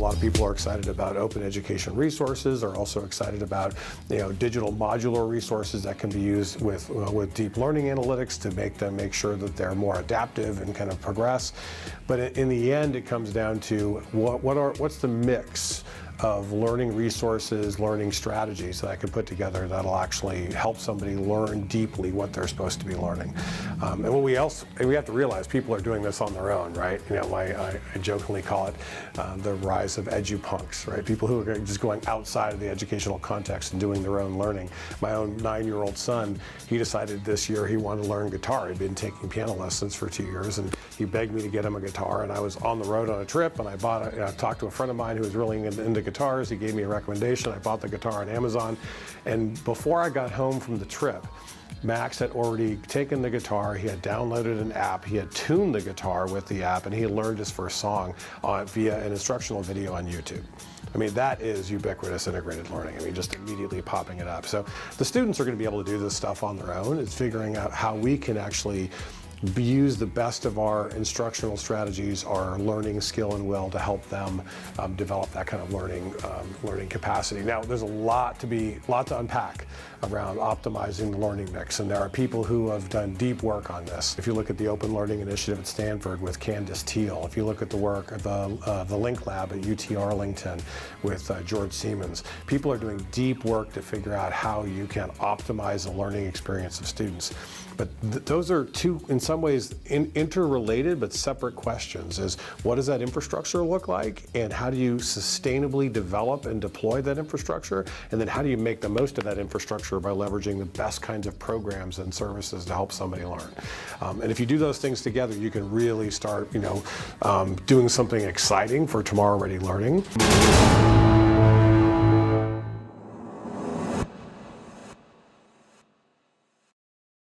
lot of people are excited about open education resources. They're also excited about digital modular resources that can be used with deep learning analytics to make sure that they're more adaptive and kind of progress. But in the end, it comes down to what's the mix of learning resources, learning strategies that I can put together that'll actually help somebody learn deeply what they're supposed to be learning. And what we have to realize, people are doing this on their own, right? I jokingly call it the rise of edu-punks, right? People who are just going outside of the educational context and doing their own learning. My own 9-year-old son, he decided this year he wanted to learn guitar. He'd been taking piano lessons for 2 years, and he begged me to get him a guitar, and I was on the road on a trip, and I talked to a friend of mine who was really into guitars. He gave me a recommendation. I bought the guitar on Amazon, and before I got home from the trip, Max had already taken the guitar, he had downloaded an app, he had tuned the guitar with the app, and he had learned his first song via an instructional video on YouTube. I mean, that is ubiquitous integrated learning. I mean, just immediately popping it up. So the students are going to be able to do this stuff on their own. It's figuring out how we can actually use the best of our instructional strategies, our learning skill and will to help them develop that kind of learning capacity. Now, there's a lot to unpack around optimizing the learning mix, and there are people who have done deep work on this. If you look at the Open Learning Initiative at Stanford with Candace Teal, if you look at the work of the Link Lab at UT Arlington with George Siemens, people are doing deep work to figure out how you can optimize the learning experience of students. But those are two, in some ways, interrelated but separate questions. Is what does that infrastructure look like, and how do you sustainably develop and deploy that infrastructure, and then how do you make the most of that infrastructure by leveraging the best kinds of programs and services to help somebody learn. And if you do those things together, you can really start doing something exciting for tomorrow-ready learning.